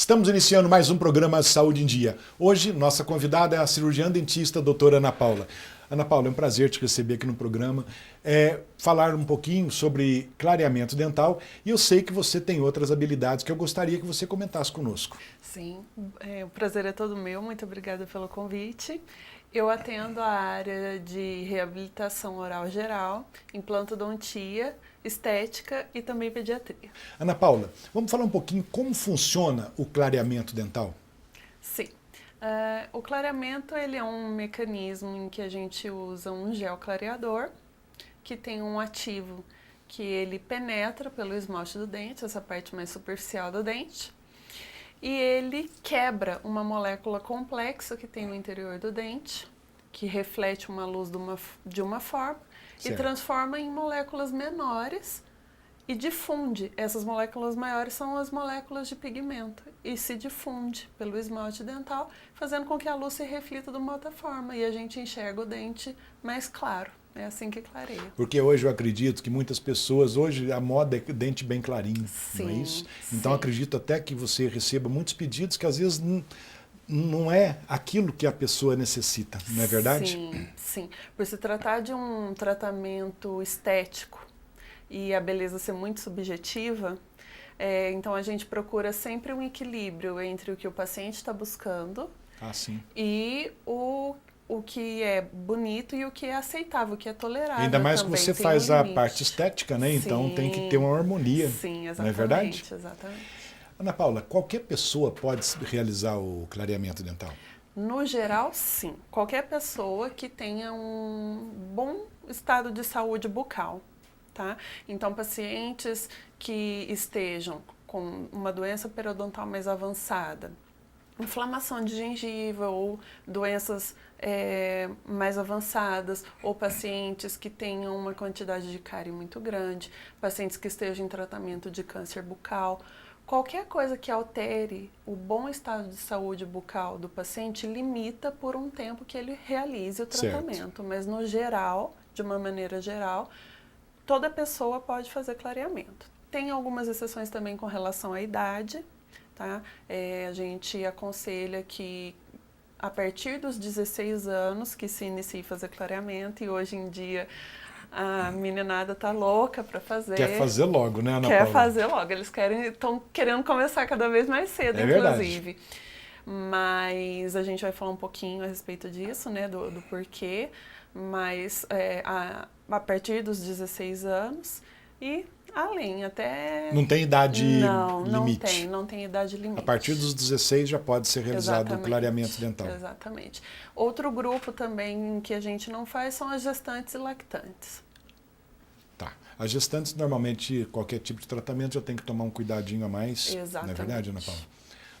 Estamos iniciando mais um programa Saúde em Dia. Hoje, nossa convidada é a cirurgiã dentista, doutora Ana Paula. Ana Paula, é um prazer te receber aqui no programa, falar um pouquinho sobre clareamento dental, e eu sei que você tem outras habilidades que eu gostaria que você comentasse conosco. Sim, o prazer é todo meu, muito obrigada pelo convite. Eu atendo a área de reabilitação oral geral, implantodontia, estética e também pediatria. Ana Paula, vamos falar um pouquinho como funciona o clareamento dental? Sim. O clareamento ele é um mecanismo em que a gente usa um gel clareador que tem um ativo que ele penetra pelo esmalte do dente, essa parte mais superficial do dente, e ele quebra uma molécula complexa que tem no interior do dente, que reflete uma luz de uma forma, Certo. e transforma em moléculas menores e difunde. Essas moléculas maiores são as moléculas de pigmento e se difunde pelo esmalte dental, fazendo com que a luz se reflita de uma outra forma e a gente enxerga o dente mais claro. É assim que clareia. Porque hoje eu acredito que muitas pessoas, hoje a moda é dente bem clarinho, Sim, não é isso? Então sim. acredito até que você receba muitos pedidos que às vezes não é aquilo que a pessoa necessita, não é verdade? Sim, sim. Por se tratar de um tratamento estético e a beleza ser muito subjetiva, então a gente procura sempre um equilíbrio entre o que o paciente está buscando Ah, sim. e o que é bonito e o que é aceitável, o que é tolerável. Ainda mais que também. você Tem faz um a limite. parte estética, né? Então tem que ter uma harmonia, Sim, exatamente, não é verdade? exatamente. Ana Paula, qualquer pessoa pode realizar o clareamento dental? No geral, sim. Qualquer pessoa que tenha um bom estado de saúde bucal, tá? Então, pacientes que estejam com uma doença periodontal mais avançada, inflamação de gengiva ou doenças mais avançadas, ou pacientes que tenham uma quantidade de cárie muito grande, pacientes que estejam em tratamento de câncer bucal. Qualquer coisa que altere o bom estado de saúde bucal do paciente limita por um tempo que ele realize o tratamento. Certo. Mas no geral, de uma maneira geral, toda pessoa pode fazer clareamento. Tem algumas exceções também com relação à idade, tá? A gente aconselha que a partir dos 16 anos que se inicie a fazer clareamento, e hoje em dia a meninada tá louca para fazer. Quer fazer logo, né, Ana Quer Paula? fazer logo, eles estão querendo começar cada vez mais cedo, É inclusive. verdade. Mas a gente vai falar um pouquinho a respeito disso, né, do porquê, mas a partir dos 16 anos e além, até... Não tem idade limite? Não tem idade limite. A partir dos 16 já pode ser realizado o Exatamente, clareamento dental. Exatamente. Outro grupo também que a gente não faz são as gestantes e lactantes. Tá. As gestantes, normalmente, qualquer tipo de tratamento já tem que tomar um cuidadinho a mais. Exatamente. Não é verdade, Ana Paula?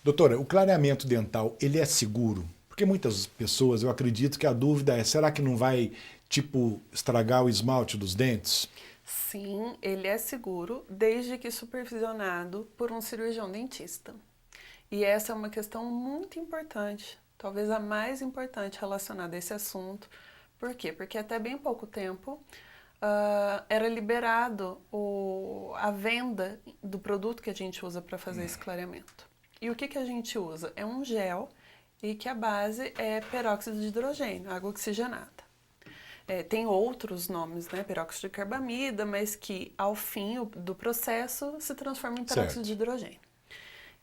Doutora, o clareamento dental, ele é seguro? Porque muitas pessoas, eu acredito que a dúvida é, será que não vai, tipo, estragar o esmalte dos dentes? Sim, ele é seguro, desde que supervisionado por um cirurgião dentista. E essa é uma questão muito importante, talvez a mais importante relacionada a esse assunto. Por quê? Porque até bem pouco tempo era liberado a venda do produto que a gente usa para fazer esse clareamento. E o que a gente usa? É um gel e que a base é peróxido de hidrogênio, água oxigenada. Tem outros nomes, né? Peróxido de carbamida, mas que ao fim do processo se transforma em peróxido de hidrogênio.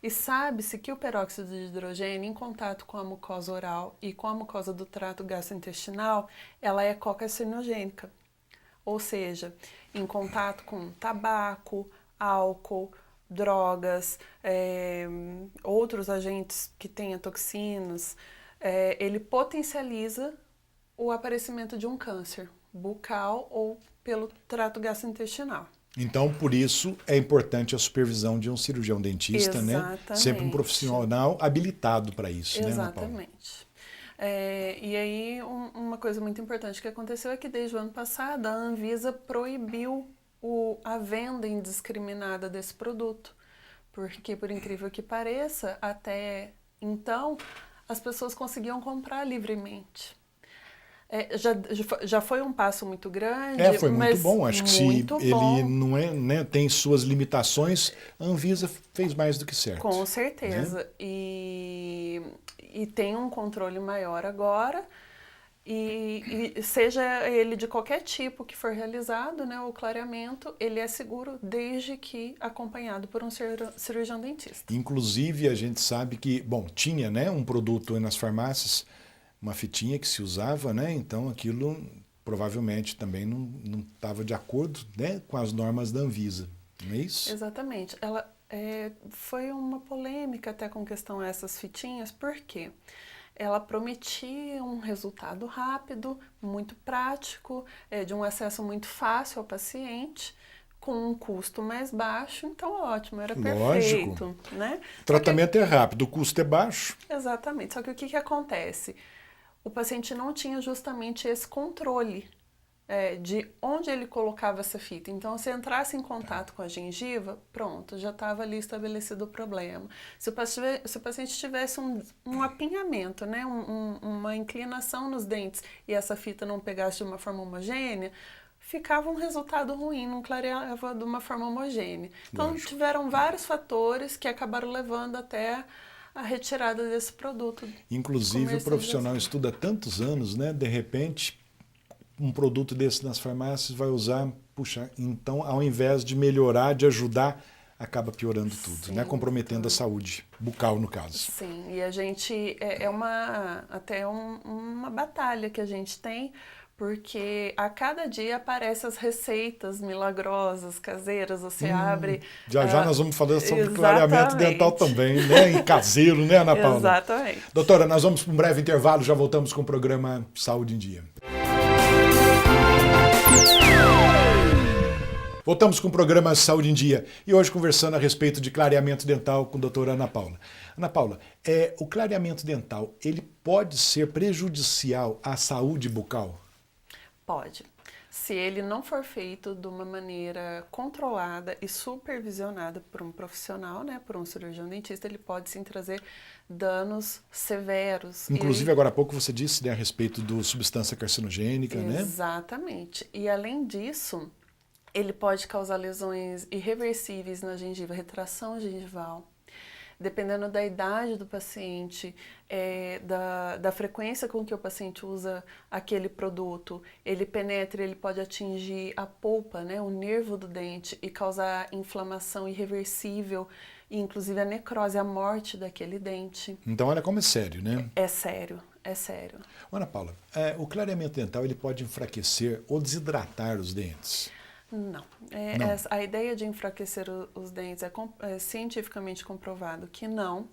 E sabe-se que o peróxido de hidrogênio, em contato com a mucosa oral e com a mucosa do trato gastrointestinal, ela é cocarcinogênica. Ou seja, em contato com tabaco, álcool, drogas, outros agentes que tenham toxinas, ele potencializa o aparecimento de um câncer bucal ou pelo trato gastrointestinal. Então, por isso, é importante a supervisão de um cirurgião dentista, Exatamente. né? Sempre um profissional habilitado para isso, né, Ana Paula? Exatamente. E aí, uma coisa muito importante que aconteceu é que desde o ano passado a Anvisa proibiu a venda indiscriminada desse produto. Porque, por incrível que pareça, até então as pessoas conseguiam comprar livremente. Já foi um passo muito grande, Foi muito mas bom. Acho que se muito ele bom. não é, né, tem suas limitações, a Anvisa fez mais do que certo. Com Né? certeza. E tem um controle maior agora. E seja ele de qualquer tipo que for realizado, né, o clareamento, ele é seguro desde que acompanhado por um cirurgião dentista. Inclusive, a gente sabe que, bom, tinha, né, um produto nas farmácias, uma fitinha que se usava, né, então aquilo provavelmente também não estava de acordo, né, com as normas da Anvisa, não é isso? Exatamente. Ela foi uma polêmica até com questão a essas fitinhas, por quê? Ela prometia um resultado rápido, muito prático, de um acesso muito fácil ao paciente, com um custo mais baixo, então ótimo, era Lógico. perfeito, né? O tratamento é rápido, o custo é baixo. Exatamente, só que o que acontece? O paciente não tinha justamente esse controle de onde ele colocava essa fita. Então, se entrasse em contato com a gengiva, pronto, já estava ali estabelecido o problema. Se o paciente tivesse um apinhamento, né, uma inclinação nos dentes e essa fita não pegasse de uma forma homogênea, ficava um resultado ruim, não clareava de uma forma homogênea. Então, Lógico. tiveram vários fatores que acabaram levando até a retirada desse produto. Inclusive, o profissional estuda tantos anos, né, de repente um produto desse nas farmácias vai usar, puxa, então ao invés de melhorar, de ajudar, acaba piorando tudo, né? Comprometendo a saúde bucal, no caso. Sim, e a gente, uma batalha que a gente tem, porque a cada dia aparecem as receitas milagrosas, caseiras, você abre... Já nós vamos falar sobre clareamento dental também, né? Em caseiro, né, Ana Paula? Exatamente. Doutora, nós vamos para um breve intervalo, já voltamos com o programa Saúde em Dia. Voltamos com o programa Saúde em Dia e hoje conversando a respeito de clareamento dental com a doutora Ana Paula. Ana Paula, o clareamento dental, ele pode ser prejudicial à saúde bucal? Pode. Se ele não for feito de uma maneira controlada e supervisionada por um profissional, né, por um cirurgião dentista, ele pode sim trazer danos severos. Inclusive, agora há pouco você disse, né, a respeito do substância carcinogênica, né? Exatamente. E além disso, ele pode causar lesões irreversíveis na gengiva, retração gengival. Dependendo da idade do paciente, da frequência com que o paciente usa aquele produto, ele penetra, ele pode atingir a polpa, né, o nervo do dente e causar inflamação irreversível, e inclusive a necrose, a morte daquele dente. Então, olha como é sério, né? É sério, é sério. Ana Paula, o clareamento dental ele pode enfraquecer ou desidratar os dentes? Não. A ideia de enfraquecer os dentes é cientificamente comprovado que não.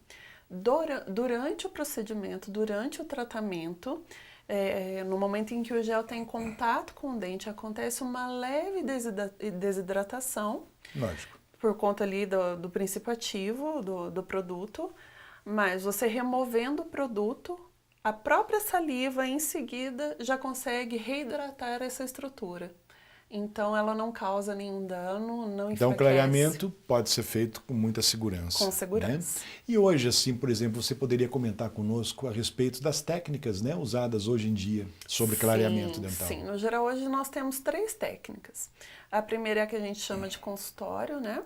Durante o procedimento, durante o tratamento, no momento em que o gel tem contato com o dente, acontece uma leve desidratação. Lógico. Por conta ali do princípio ativo do produto, mas você removendo o produto, a própria saliva em seguida já consegue reidratar essa estrutura. Então, ela não causa nenhum dano, não enfraquece. Então, o clareamento pode ser feito com muita segurança. Com segurança. Né? E hoje, assim, por exemplo, você poderia comentar conosco a respeito das técnicas, né, usadas hoje em dia sobre clareamento dental? Sim, no geral, hoje nós temos 3 técnicas. A primeira é a que a gente chama de consultório, né?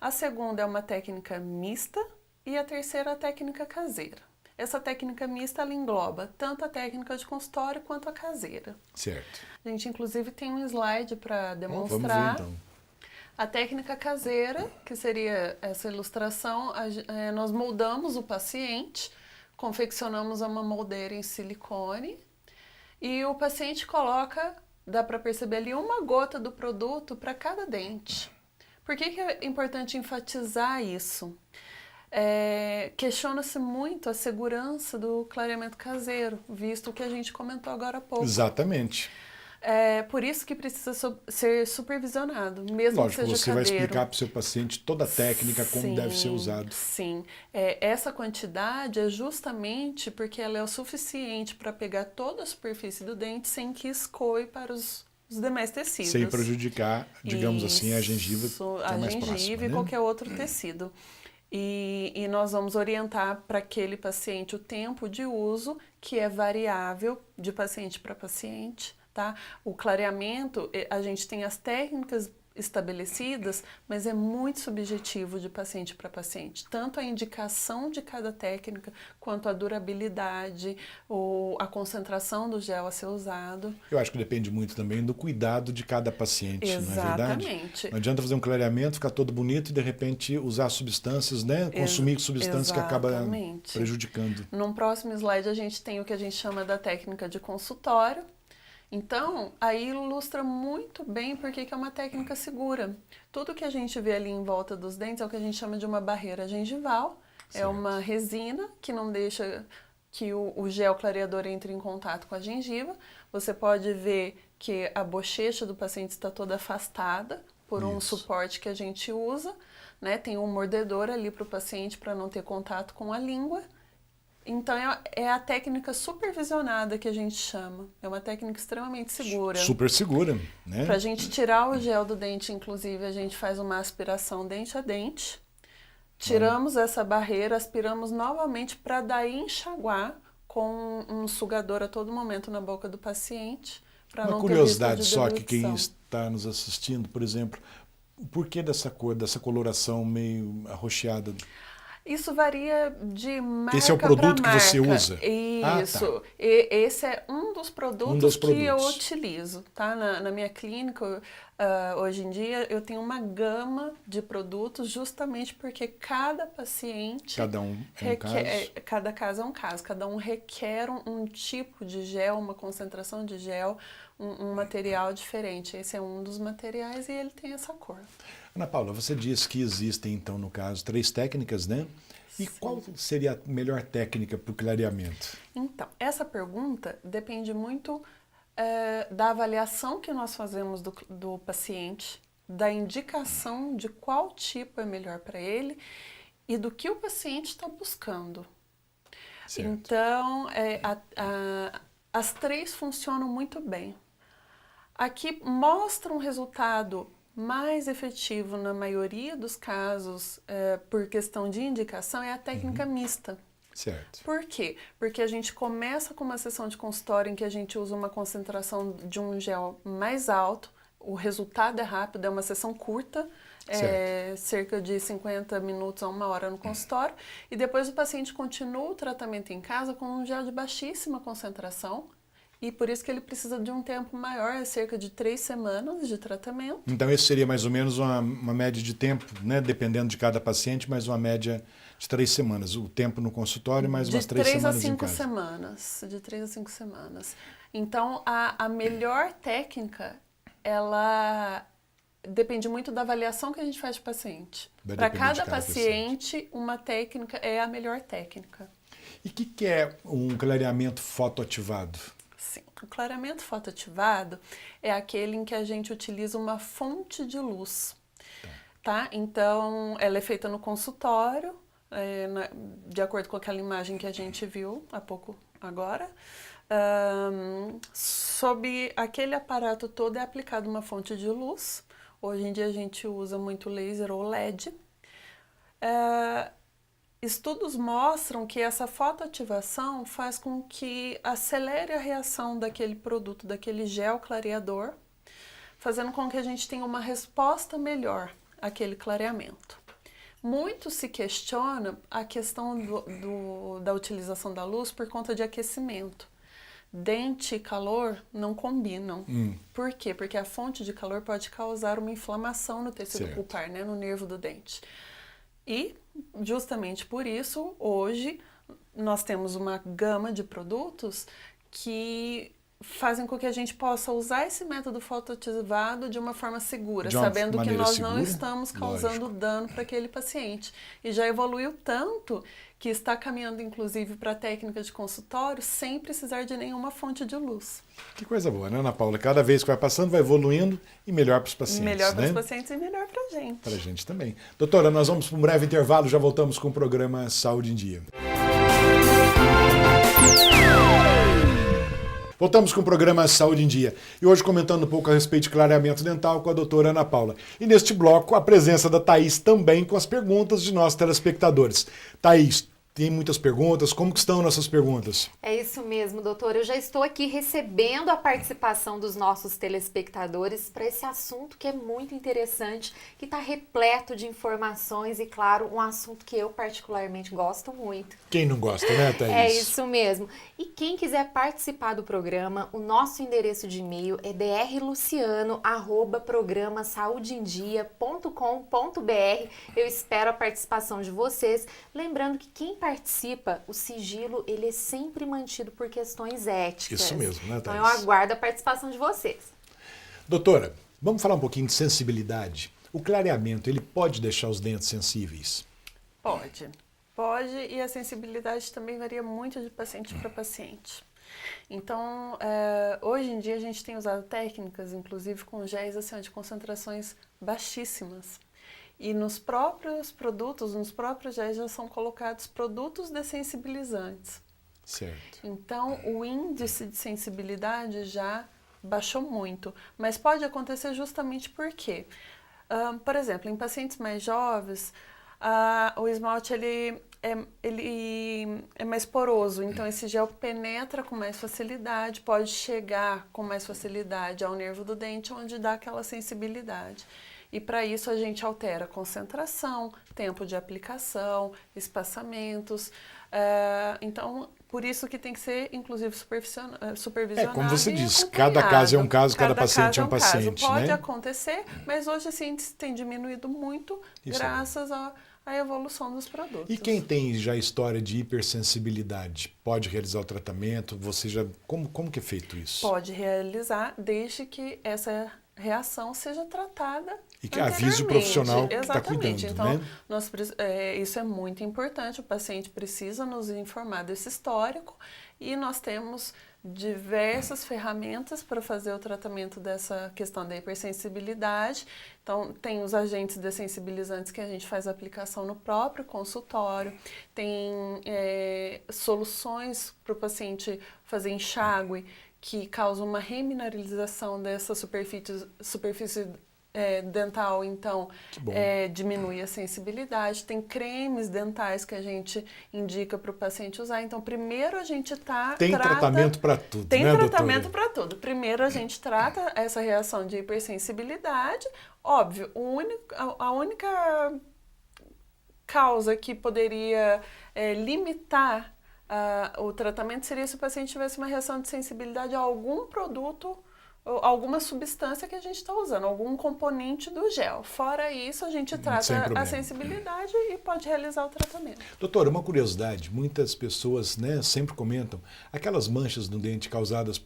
A segunda é uma técnica mista e a terceira é a técnica caseira. Essa técnica mista ela engloba tanto a técnica de consultório quanto a caseira. Certo. A gente, inclusive, tem um slide para demonstrar. Vamos ver, então. A técnica caseira, que seria essa ilustração, nós moldamos o paciente, confeccionamos uma moldeira em silicone e o paciente coloca, dá para perceber ali, uma gota do produto para cada dente. Por que é importante enfatizar isso? Questiona-se muito a segurança do clareamento caseiro, visto o que a gente comentou agora há pouco. Exatamente. Por isso que precisa ser supervisionado, mesmo Lógico, que seja você caseiro. vai explicar para o seu paciente toda a técnica, como deve ser usado. Sim, essa quantidade é justamente porque ela é o suficiente para pegar toda a superfície do dente sem que escoe para os demais tecidos. Sem prejudicar, digamos assim, a gengiva que é mais próxima, gengiva e né? qualquer outro tecido. E nós vamos orientar para aquele paciente o tempo de uso, que é variável de paciente para paciente, tá? O clareamento, a gente tem as técnicas estabelecidas, mas é muito subjetivo de paciente para paciente. Tanto a indicação de cada técnica, quanto a durabilidade, ou a concentração do gel a ser usado. Eu acho que depende muito também do cuidado de cada paciente, Exatamente. não é verdade? Não adianta fazer um clareamento, ficar todo bonito e de repente usar substâncias, né? Consumir substâncias que acaba prejudicando. Num próximo slide a gente tem o que a gente chama da técnica de consultório. Então, aí ilustra muito bem porque que é uma técnica segura. Tudo que a gente vê ali em volta dos dentes é o que a gente chama de uma barreira gengival. Certo. É uma resina que não deixa que o gel clareador entre em contato com a gengiva. Você pode ver que a bochecha do paciente está toda afastada por um suporte que a gente usa, né? Tem um mordedor ali para o paciente para não ter contato com a língua. Então, é a técnica supervisionada que a gente chama. É uma técnica extremamente segura. Super segura, né? Para a gente tirar o gel do dente, inclusive, a gente faz uma aspiração dente a dente. Tiramos essa barreira, aspiramos novamente para daí enxaguar com um sugador a todo momento na boca do paciente. Uma curiosidade só que quem está nos assistindo, por exemplo, por que dessa cor, dessa coloração meio arroxeada? Isso varia de marca. Esse é o produto que você usa? Isso. Ah, tá. Esse é um dos produtos que eu utilizo, tá? Na minha clínica, hoje em dia, eu tenho uma gama de produtos justamente porque cada paciente... Cada um é um caso? Cada caso é um caso. Cada um requer um tipo de gel, uma concentração de gel, um material diferente. Esse é um dos materiais e ele tem essa cor. Ana Paula, você disse que existem, então, no caso, 3 técnicas, né? E Sim. Qual seria a melhor técnica para o clareamento? Então, essa pergunta depende muito da avaliação que nós fazemos do paciente, da indicação de qual tipo é melhor para ele e do que o paciente está buscando. Certo. Então, as 3 funcionam muito bem. Aqui mostra um resultado mais efetivo na maioria dos casos, por questão de indicação, é a técnica mista. Certo. Por quê? Porque a gente começa com uma sessão de consultório em que a gente usa uma concentração de um gel mais alto, o resultado é rápido, é uma sessão curta, cerca de 50 minutos a 1 hora no consultório, e depois o paciente continua o tratamento em casa com um gel de baixíssima concentração, e por isso que ele precisa de um tempo maior, cerca de 3 semanas de tratamento. Então esse seria mais ou menos uma média de tempo, né? Dependendo de cada paciente, mas uma média de 3 semanas. O tempo no consultório, mais umas 3 semanas em casa. De 3 a 5 semanas. Então, a melhor técnica, ela depende muito da avaliação que a gente faz de paciente. Para cada paciente, uma técnica é a melhor técnica. E o que é um clareamento fotoativado? Sim, o clareamento fotoativado é aquele em que a gente utiliza uma fonte de luz, tá? Então, ela é feita no consultório, de acordo com aquela imagem que a gente viu há pouco agora. Sob aquele aparato todo é aplicada uma fonte de luz. Hoje em dia a gente usa muito laser ou LED. Estudos mostram que essa fotoativação faz com que acelere a reação daquele produto, daquele gel clareador, fazendo com que a gente tenha uma resposta melhor àquele clareamento. Muito se questiona a questão da utilização da luz por conta de aquecimento. Dente e calor não combinam. Por quê? Porque a fonte de calor pode causar uma inflamação no tecido pulpar, né, no nervo do dente. E, justamente por isso, hoje, nós temos uma gama de produtos que fazem com que a gente possa usar esse método fotoativado de uma forma segura, sabendo que nós não estamos causando dano para aquele paciente. E já evoluiu tanto que está caminhando, inclusive, para a técnica de consultório sem precisar de nenhuma fonte de luz. Que coisa boa, né, Ana Paula? Cada vez que vai passando, vai evoluindo e melhor para os pacientes. Melhor para os pacientes e melhor para a gente. Para a gente também. Doutora, nós vamos para um breve intervalo, já voltamos com o programa Saúde em Dia. Voltamos com o programa Saúde em Dia. E hoje comentando um pouco a respeito de clareamento dental com a doutora Ana Paula. E neste bloco, a presença da Thaís também com as perguntas de nossos telespectadores. Thaís, tem muitas perguntas. Como que estão nossas perguntas? É isso mesmo, doutor. Eu já estou aqui recebendo a participação dos nossos telespectadores para esse assunto que é muito interessante, que está repleto de informações e, claro, um assunto que eu particularmente gosto muito. Quem não gosta, né, Thaís? É isso mesmo. E quem quiser participar do programa, o nosso endereço de e-mail é drluciano@programasaudeendia.com.br. Eu espero a participação de vocês. Lembrando que quem participa, o sigilo, ele é sempre mantido por questões éticas. Isso mesmo, né, Thaís? Então eu aguardo a participação de vocês. Doutora, vamos falar um pouquinho de sensibilidade. O clareamento, ele pode deixar os dentes sensíveis? Pode. Pode, e a sensibilidade também varia muito de paciente para paciente. Então, hoje em dia a gente tem usado técnicas, inclusive com géis assim, de concentrações baixíssimas. E nos próprios produtos, nos próprios géis já são colocados produtos dessensibilizantes. Certo. Então, o índice de sensibilidade já baixou muito. Mas pode acontecer justamente porque, por exemplo, em pacientes mais jovens, o esmalte ele é mais poroso, então esse gel penetra com mais facilidade, pode chegar com mais facilidade ao nervo do dente, onde dá aquela sensibilidade. E para isso a gente altera a concentração, tempo de aplicação, espaçamentos. Então, por isso que tem que ser, inclusive, supervisionado. Como você e disse, acompanhado. cada caso é um caso, cada paciente é um caso. paciente, Pode né? acontecer, mas hoje esse índice tem diminuído muito, Isso graças à evolução dos produtos. E quem tem já história de hipersensibilidade, pode realizar o tratamento? Você já como que é feito isso? Pode realizar, desde que essa reação seja tratada e que avise o profissional que está cuidando, então, né? Isso é muito importante, o paciente precisa nos informar desse histórico e nós temos diversas ferramentas para fazer o tratamento dessa questão da hipersensibilidade. Então, tem os agentes dessensibilizantes que a gente faz a aplicação no próprio consultório, tem soluções para o paciente fazer enxágue, que causa uma remineralização dessa superfície dental, então diminui a sensibilidade. Tem cremes dentais que a gente indica para o paciente usar. Então, primeiro a gente Tem tratamento para tudo, tem né, tratamento doutora? para tudo. Primeiro a gente trata essa reação de hipersensibilidade. Óbvio, a única causa que poderia limitar o tratamento seria se o paciente tivesse uma reação de sensibilidade a algum produto ou alguma substância que a gente está usando, algum componente do gel. Fora isso, a gente trata a sensibilidade e pode realizar o tratamento. Doutora, uma curiosidade, muitas pessoas, né, sempre comentam aquelas manchas no dente causadas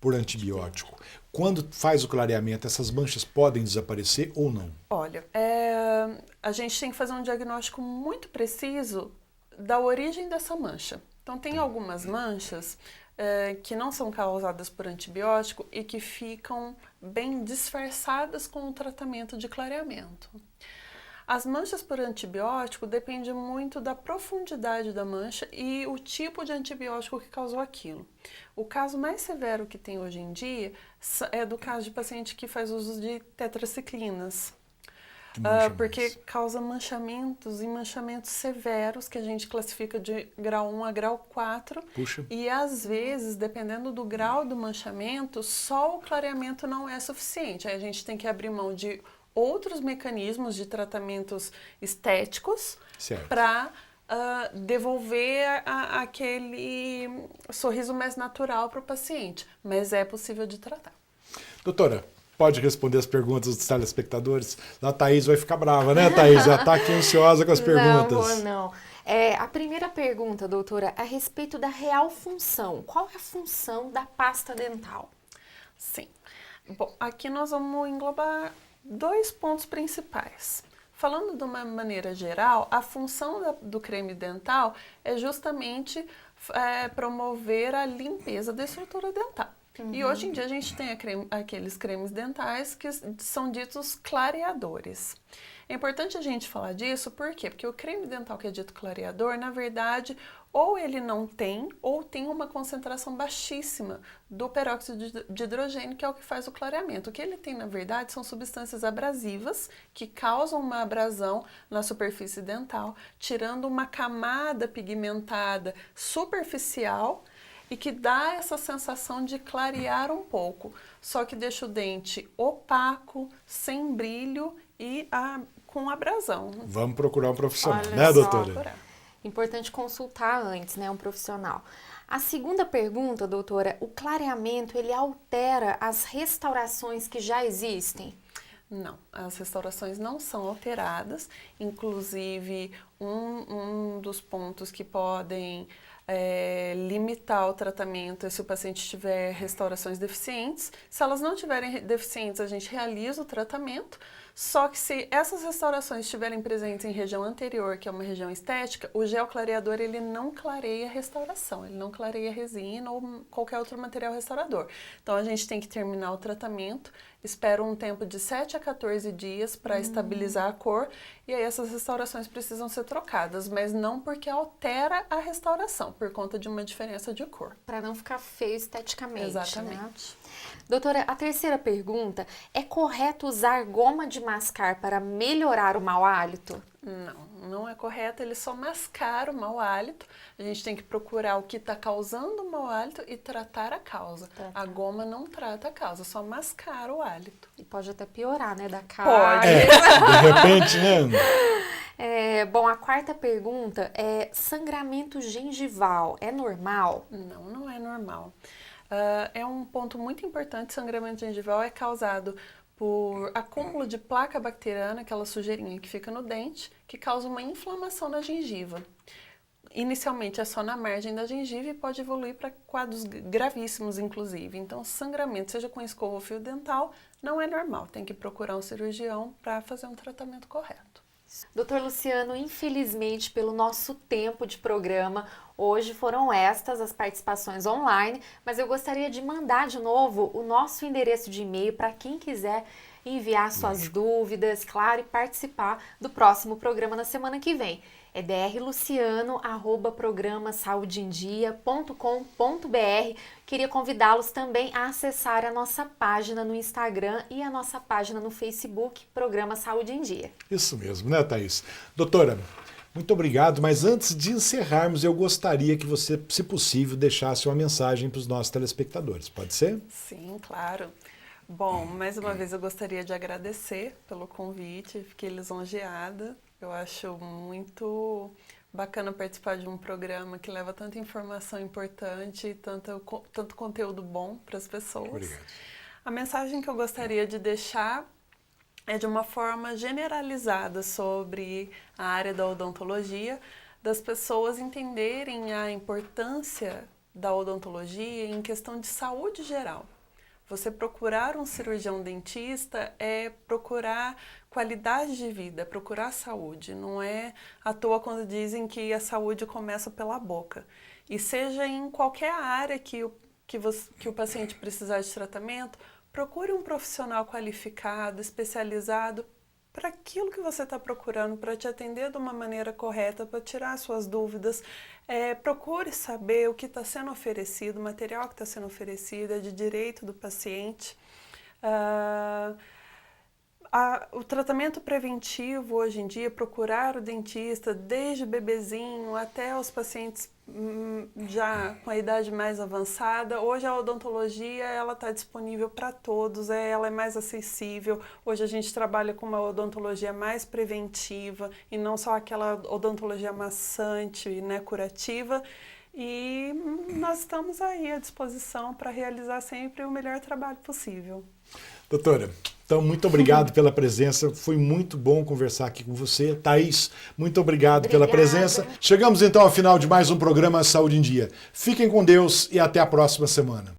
por antibiótico. Quando faz o clareamento, essas manchas podem desaparecer ou não? Olha, a gente tem que fazer um diagnóstico muito preciso da origem dessa mancha. Então, tem algumas manchas que não são causadas por antibiótico e que ficam bem disfarçadas com o tratamento de clareamento. As manchas por antibiótico dependem muito da profundidade da mancha e o tipo de antibiótico que causou aquilo. O caso mais severo que tem hoje em dia é do caso de paciente que faz uso de tetraciclinas. Porque causa manchamentos e manchamentos severos que a gente classifica de grau 1 a grau 4. Puxa. E às vezes, dependendo do grau do manchamento, só o clareamento não é suficiente. Aí a gente tem que abrir mão de outros mecanismos de tratamentos estéticos para devolver aquele sorriso mais natural para o paciente. Mas é possível de tratar. Doutora, pode responder as perguntas dos telespectadores? A Thaís vai ficar brava, né, Thaís? Já está aqui ansiosa com as perguntas. Não. A primeira pergunta, doutora, a respeito da real função. Qual é a função da pasta dental? Sim. Bom, aqui nós vamos englobar 2 pontos principais. Falando de uma maneira geral, a função do creme dental é justamente promover a limpeza da estrutura dental. E hoje em dia a gente tem aqueles cremes dentais que são ditos clareadores. É importante a gente falar disso, por quê? Porque o creme dental que é dito clareador, na verdade, ou ele não tem, ou tem uma concentração baixíssima do peróxido de hidrogênio, que é o que faz o clareamento. O que ele tem, na verdade, são substâncias abrasivas que causam uma abrasão na superfície dental, tirando uma camada pigmentada superficial e que dá essa sensação de clarear um pouco, só que deixa o dente opaco, sem brilho e com abrasão. Vamos procurar um profissional, Olha né, só. doutora? Importante consultar antes, né, um profissional. A segunda pergunta, doutora, o clareamento, ele altera as restaurações que já existem? Não, as restaurações não são alteradas, inclusive um dos pontos que podem limitar o tratamento é se o paciente tiver restaurações deficientes. Se elas não tiverem deficientes, a gente realiza o tratamento, só que se essas restaurações estiverem presentes em região anterior, que é uma região estética, o gel clareador ele não clareia a restauração, ele não clareia a resina ou qualquer outro material restaurador. Então a gente tem que terminar o tratamento, espera um tempo de 7 a 14 dias para estabilizar a cor, e aí essas restaurações precisam ser trocadas, mas não porque altera a restauração, por conta de uma diferença de cor. Para não ficar feio esteticamente. Exatamente. Né? Doutora, a terceira pergunta, é correto usar goma de mascar para melhorar o mau hálito? Não é correto, ele só mascara o mau hálito. A gente tem que procurar o que está causando o mau hálito e tratar a causa. A goma não trata a causa, só mascara o hálito. E pode até piorar, né, da cara. Pode. De repente, né? Bom, a quarta pergunta é sangramento gengival, é normal? Não é normal. É um ponto muito importante, sangramento gengival é causado por acúmulo de placa bacteriana, aquela sujeirinha que fica no dente, que causa uma inflamação na gengiva. Inicialmente é só na margem da gengiva e pode evoluir para quadros gravíssimos, inclusive. Então, sangramento, seja com escova ou fio dental, não é normal. Tem que procurar um cirurgião para fazer um tratamento correto. Doutor Luciano, infelizmente, pelo nosso tempo de programa, hoje foram estas as participações online, mas eu gostaria de mandar de novo o nosso endereço de e-mail para quem quiser enviar suas dúvidas, claro, e participar do próximo programa na semana que vem. É drluciano@programasaudeendia.com.br. Queria convidá-los também a acessar a nossa página no Instagram e a nossa página no Facebook, Programa Saúde em Dia. Isso mesmo, né, Thaís? Doutora, muito obrigado, mas antes de encerrarmos, eu gostaria que você, se possível, deixasse uma mensagem para os nossos telespectadores. Pode ser? Sim, claro. Bom, mais uma vez eu gostaria de agradecer pelo convite, fiquei lisonjeada. Eu acho muito bacana participar de um programa que leva tanta informação importante e tanto conteúdo bom para as pessoas. Obrigado. A mensagem que eu gostaria de deixar é de uma forma generalizada sobre a área da odontologia, das pessoas entenderem a importância da odontologia em questão de saúde geral. Você procurar um cirurgião dentista é procurar qualidade de vida, é procurar saúde. Não é à toa quando dizem que a saúde começa pela boca. E seja em qualquer área que o paciente precisar de tratamento, procure um profissional qualificado, especializado, para aquilo que você está procurando, para te atender de uma maneira correta, para tirar suas dúvidas. Procure saber o que está sendo oferecido, o material que está sendo oferecido, é de direito do paciente. O tratamento preventivo hoje em dia, procurar o dentista desde bebezinho até os pacientes já com a idade mais avançada. Hoje a odontologia está disponível para todos, ela é mais acessível. Hoje a gente trabalha com uma odontologia mais preventiva e não só aquela odontologia maçante, né, curativa. E nós estamos aí à disposição para realizar sempre o melhor trabalho possível. Doutora, então muito obrigado pela presença, foi muito bom conversar aqui com você. Thaís, muito obrigado pela presença. Chegamos então ao final de mais um programa Saúde em Dia. Fiquem com Deus e até a próxima semana.